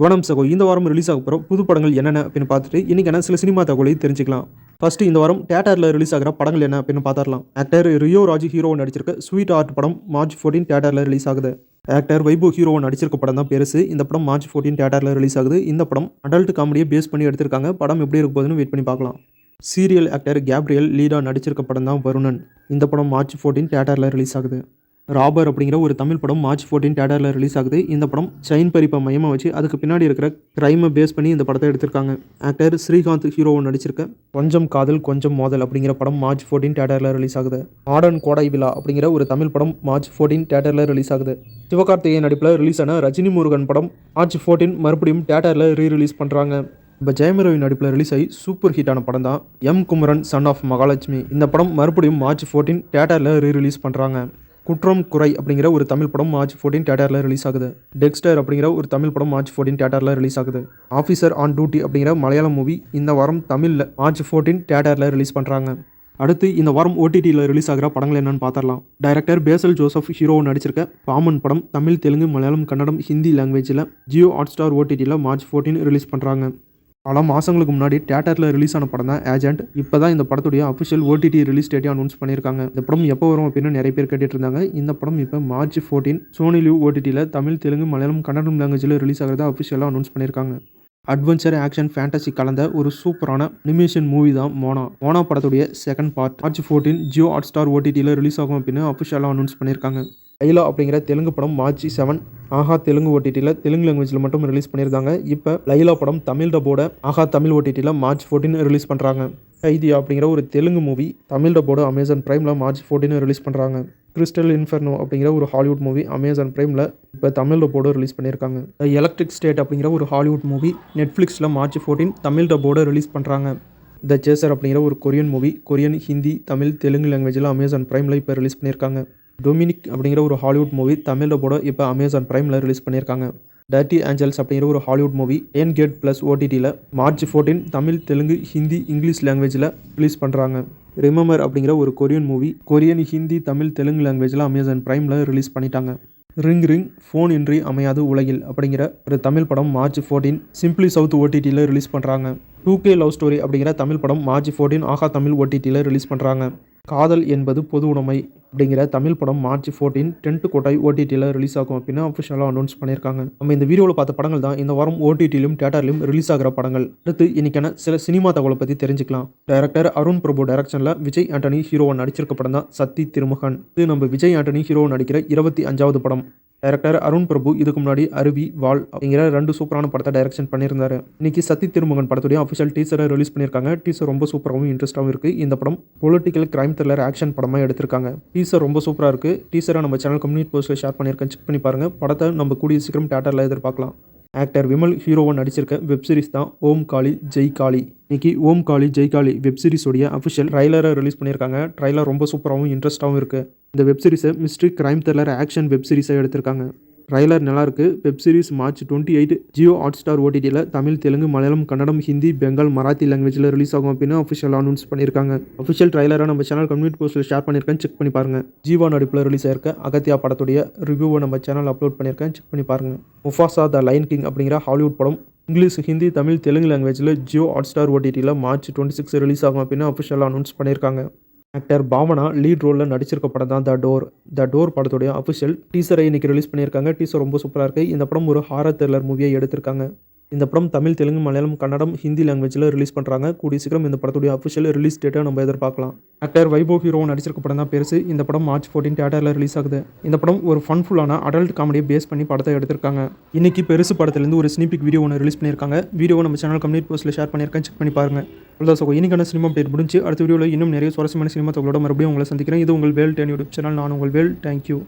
வணக்கம் சகோ, இந்த வாரம் ரிலீஸ் ஆக போகிற புது படங்கள் என்னென்ன அப்படின்னு பார்த்துட்டு இன்றைக்கான சில சினிமா தகவலை தெரிஞ்சுக்கலாம். ஃபர்ஸ்ட் இந்த வாரம் தியேட்டரில் ரிலீஸ் ஆகிற படங்கள் என்ன அப்படின்னு பார்த்துடலாம். ஆக்டர் ரியோ ராஜ் ஹீரோவை நடிச்சிருக்க ஸ்வீட் ஆர்ட் படம் மார்ச் 14 தியேட்டரில் ரிலீஸ் ஆகுது. ஆக்டர் வைபோ ஹீரோவை நடிச்சிருக்க படம் தான் பெருசு. இந்த படம் மார்ச் 14 தியேட்டரில் ரிலீஸ் ஆகுது. இந்த படம் அடல்ட் காமெடியை பேஸ் பண்ணி எடுத்திருக்காங்க. படம் எப்படி இருக்க போகுதுன்னு வெயிட் பண்ணி பார்க்கலாம். சீரியல் ஆக்டர் கேப்ரியல் லீடா நடிச்சிருக்க படம் தான் வருணன். இந்த படம் மார்ச் 14 தியேட்டரில் ரிலீஸ் ஆகுது. ராபர் அப்படிங்கிற ஒரு தமிழ் படம் மார்ச் 14 தியேட்டரில் ரிலீஸ் ஆகுது. இந்த படம் செயின் பறிப்பை மையமாக வச்சு அதுக்கு பின்னாடி இருக்கிற கிரைமை பேஸ் பண்ணி இந்த படத்தை எடுத்திருக்காங்க. ஆக்டர் ஸ்ரீகாந்த் ஹீரோவை நடிச்சிருக்க கொஞ்சம் காதல் கொஞ்சம் மோதல் அப்படிங்கிற படம் மார்ச் 14 தியேட்டரில் ரிலீஸ் ஆகுது. ஆடன் கோடை விழா அப்படிங்கிற ஒரு தமிழ் படம் மார்ச் 14 தியேட்டரில் ரிலீஸ் ஆகுது. சிவகார்த்திகேயன் நடிப்பில் ரிலீஸ் ஆன ரஜினி முருகன் படம் மார்ச் 14 மறுபடியும் தியேட்டரில் ரீரிலீஸ் பண்ணுறாங்க. இப்போ ஜெயம் ரவி நடிப்பில் ரிலீஸ் ஆகி சூப்பர் ஹிட்டான படம் தான் M Kumaran son of Mahalakshmi. இந்த படம் மறுபடியும் மார்ச் 14 தியேட்டரில் ரீரிலீஸ் பண்ணுறாங்க. குற்றம் குறை அப்படிங்கிற ஒரு தமிழ் படம் மார்ச் 14 தியேட்டரில் ரிலீஸ் ஆகுது. டெக்ஸ்டர் அப்படிங்கிற ஒரு தமிழ் படம் மார்ச் 14 தியேட்டரில் ரிலீஸ் ஆகுது. ஆஃபீஸர் ஆன் டியூட்டி அப்படிங்கிற மலையாளம் மூவி இந்த வாரம் தமிழில் மார்ச் 14 தியேட்டரில் ரிலீஸ் பண்ணுறாங்க. அடுத்து இந்த வாரம் ஓடிடியில் ரிலீஸ் ஆகிற படங்கள் என்னன்னு பார்த்துடலாம். டைரக்டர் பேசல் ஜோசப் ஹீரோவை நடிச்சிருக்க பாமன் படம் தமிழ், தெலுங்கு, மலையாளம், கன்னடம், ஹிந்தி லாங்குவேஜில் ஜியோ ஹாட்ஸ்டார் ஓடிடியில் மார்ச் 14 ரிலீஸ் பண்ணுறாங்க. பல மாதங்களுக்கு முன்னாடி தியேட்டரில் ரிலீஸ் ஆன படம் தான் ஏஜென்ட். இப்போ தான் இந்த படத்துடைய அஃபிஷியல் ஓடிடி ரிலீஸ் டேட்டை அனௌன்ஸ் பண்ணியிருக்காங்க. இந்த படம் எப்போ வரும் அப்படின்னு நிறைய பேர் கேட்டுட்டு இருந்தாங்க. இந்த படம் இப்போ மார்ச் 14 சோனி லிவ் ஓடிடியில் தமிழ், தெலுங்கு, மலையாளம், கன்னடம் லாங்குவேஜில் ரிலீஸ் ஆகிறதா அஃபிஷியலாக அனௌன்ஸ் பண்ணியிருக்காங்க. அட்வென்ச்சர், ஆக்ஷன், ஃபேண்டசி கலந்த ஒரு சூப்பரான அனிமேஷன் மூவி தான் மோனா படத்துடைய second part March 14 Jio Hotstar ஓடிடியில் ரிலீஸ் ஆகும் அப்படின்னு அஃபிஷியலாக அனௌன்ஸ் பண்ணியிருக்காங்க. லைலா அப்படிங்கிற தெலுங்கு படம் மார்ச் 7 ஆஹா தெலுங்கு ஓடிடியில் தெலுங்கு லாங்குவேஜில் மட்டும் ரிலீஸ் பண்ணியிருந்தாங்க. இப்போ லைலா படம் தமிழ் டப்போட ஆஹா தமிழ் ஓடிடியில் மார்ச் 14 ரிலீஸ் பண்ணுறாங்க. கைதியா அப்படிங்கிற ஒரு தெலுங்கு மூவி தமிழ் டப்போட அமேசான் பிரைமில் மார்ச் 14 ரிலீஸ் பண்ணுறாங்க. கிறிஸ்டல் இன்ஃபர்னோ அப்படிங்கிற ஒரு ஹாலிவுட் மூவி அமேசான் பிரைமில் இப்போ தமிழ் டப்போட ரிலீஸ் பண்ணியிருக்காங்க. எலக்ட்ரிக் ஸ்டேட் அப்படிங்கிற ஒரு ஹாலிவுட் மூவி நெட்ஃப்ளிக்ஸில் மார்ச் 14 தமிழ் டப்போட ரிலீஸ் பண்ணுறாங்க. த சேசர் அப்படிங்கிற ஒரு Korean movie Korean, Hindi, Tamil, Telugu லாங்குவேஜில் அமேசான் பிரைமில் இப்போ ரிலீஸ் பண்ணியிருக்காங்க. டொமினிக் அப்படிங்கிற ஒரு ஹாலிவுட் மூவி தமிழில் போட இப்போ அமேசான் பிரைமில் ரிலீஸ் பண்ணியிருக்காங்க. டர்ட்டி ஏஞ்சல்ஸ் அப்படிங்கிற ஒரு ஹாலிவுட் மூவி என்கேட் ப்ளஸ் ஓடிடியில் மார்ச் 14 தமிழ், தெலுங்கு, ஹிந்தி, இங்கிலீஷ் லாங்குவேஜில் ரிலீஸ் பண்ணுறாங்க. ரிமெம்பர் அப்படிங்கிற ஒரு Korean movie Korean, Hindi, Tamil, Telugu லாங்குவேஜில் அமேசான் பிரைமில் ரிலீஸ் பண்ணிட்டாங்க. ரிங் ஃபோன் இன்றி அமையாது உலகில் அப்படிங்கிற ஒரு தமிழ் படம் மார்ச் 14 சிம்பிளி சவுத் ஓடிடியில் ரிலீஸ் பண்ணுறாங்க. 2K லவ் ஸ்டோரி அப்படிங்கிற தமிழ் படம் மார்ச் 14 ஆஹா தமிழ் ஓடிடியில் ரிலீஸ் பண்ணுறாங்க. காதல் என்பது பொது உடைமை அப்படிங்கிற தமிழ் படம் மார்ச் 14 டென்ட் கோட்டாய் ஓடிடியில் ரிலீஸ் ஆகும் அப்படின்னு அஃபிஷியலாக அனௌன்ஸ் பண்ணியிருக்காங்க. நம்ம இந்த வீடியோவில் பார்த்த படங்கள் தான் இந்த வாரம் ஓடிடியிலும் தியேட்டர்லையும் ரிலீஸ் ஆகிற படங்கள். அடுத்து இன்னைக்கான சில சினிமா தகவலை பற்றி தெரிஞ்சுக்கலாம். டைரக்டர் அருண் பிரபு டைரக்ஷனில் விஜய் ஆண்டனி ஹீரோவை நடிச்சிருக்க படம் தான் சத்தி திருமகன். இது நம்ம விஜய் ஆண்டனி ஹீரோவை நடிக்கிற 25வது படம். டைரக்டர் அருண் பிரபு இதுக்கு முன்னாடி அருவி, வால் அப்படிங்கிற 2 சூப்பரான படத்தை டைரக்ஷன் பண்ணியிருந்தாரு. இன்னைக்கு சத்தி திருமகன் படத்துடைய அஃபிஷியல் டீசரை ரிலீஸ் பண்ணியிருக்காங்க. டீசர் ரொம்ப சூப்பராகவும் இன்ட்ரெஸ்டாகவும் இருக்கு. இந்த படம் பொலிட்டிக்கல் கிரைம் த்ரில்லர் ஆக்ஷன் படமாக எடுத்திருக்காங்க. டீசர் ரொம்ப சூப்பராக இருக்கு. டீசரை நம்ம சேனல் கம்யூனிட்டி போஸ்ட்டில் ஷேர் பண்ணியிருக்கேன், செக் பண்ணி பாருங்க. படத்தை நம்ம கூடிய சீக்கிரம் தியேட்டரில் எதிர்பார்க்கலாம். ஆக்டர் விமல் ஹீரோவை நடிச்சிருக்க வெப் சீரிஸ் தான் ஓம் காளி ஜெய் காளி. இன்னைக்கு ஓம் காளி ஜெய் காளி வெப் சீரிஸோடைய அஃபிஷியல் ட்ரைலரை ரிலீஸ் பண்ணியிருக்காங்க. ட்ரைலர் ரொம்ப சூப்பராகவும் இன்ட்ரெஸ்டாகவும் இருக்கு. இந்த வெப் சீரிஸை mystery crime thriller action web சீரிஸை எடுத்திருக்காங்க. ட்ரைலர் நல்லாயிருக்கு. Web series March 28 Jio Hotstar ஓடிடியில் தமிழ், தெலுங்கு, மலையாளம், கன்னடம், ஹிந்தி, பெங்கால், மராத்தி லாங்குவேஜில் ரிலீஸ் ஆகும் அப்படின்னு அஃபிஷியலாக அனௌன்ஸ் பண்ணியிருக்காங்க. அஃபிஷியல் ட்ரைலரை நம்ம சேனல் கம்யூனிட்டி போஸ்ட்டில் ஷேர் பண்ணியிருக்கேன், செக் பண்ணி பாருங்க. ஜீவா நடிப்பில் ரிலீஸ் ஆயிருக்க அகத்தியா படத்துடைய ரிவ்யூவை நம்ம சேனல் அப்லோட் பண்ணியிருக்கேன், செக் பண்ணி பாருங்க. முஃபாசா த லயன் கிங் அப்படிங்கிற ஹாலிவுட் படம் இங்கிலீஷ், ஹிந்தி, தமிழ், தெலுங்கு லாங்குவேஜில் ஜியோ ஹாட்ஸ்டார் ஓடிடியில் மார்ச் 26 ரிலீஸ் ஆகும் அப்படின்னு அஃபிஷியலாக அனௌன்ஸ் பண்ணியிருக்காங்க. ஆக்டர் பாவனா லீட் ரோலில் நடிச்சிருக்க படம் தான் த டோர் படத்துடைய அஃபிஷியல் டீசரை இன்னைக்கு ரிலீஸ் பண்ணியிருக்காங்க. டீசர் ரொம்ப சூப்பராக இருக்குது. இந்த படம் ஒரு ஹாரர் த்ரில்லர் மூவியை எடுத்திருக்காங்க. இந்த படம் தமிழ், தெலுங்கு, மலையாளம், கன்னடம், ஹிந்தி லாங்குவேஜில் ரிலீஸ் பண்ணுறாங்க. கூடிய சீக்கிரம் இந்த படத்துடைய அஃபிஷியல் ரிலீஸ் டேட்டை நம்ம எதிர்பார்க்கலாம். ஆக்டர் வைபோ ஹீரோவை நடிச்சிருக்க படம் தான் பெருசு. இந்த படம் மார்ச் 14 தியேட்டரில் ரிலீஸ் ஆகுது. இந்த படம் ஒரு ஃபன்ஃபுல்லான அடல்ட் காமெடியை பேஸ் பண்ணி படத்தை எடுத்திருக்காங்க. இன்னைக்கு பெருசு படத்துலேருந்து ஒரு ஸ்னிபிக் வீடியோ ஒன்று ரிலீஸ் பண்ணியிருக்காங்க. வீடியோவை நம்ம சேனல் கம்யூனிட்டி போஸ்ட்டில் ஷேர் பண்ணியிருக்கேன், செக் பண்ணி பாருங்க. அவ்வளோதான் சகோ, இன்னைக்கான சினிமா அப்டேட் முடிஞ்சு அடுத்த வீடியோவில் இன்னும் நிறைய சுவாரஸ்யமான சினிமா தகவலோட மறுபடியும் உங்களை சந்திக்கிறேன். இது உங்கள் வேல் 10 யூடியூப் சேனல். நான் உங்கள் வேல். தேங்க்யூ.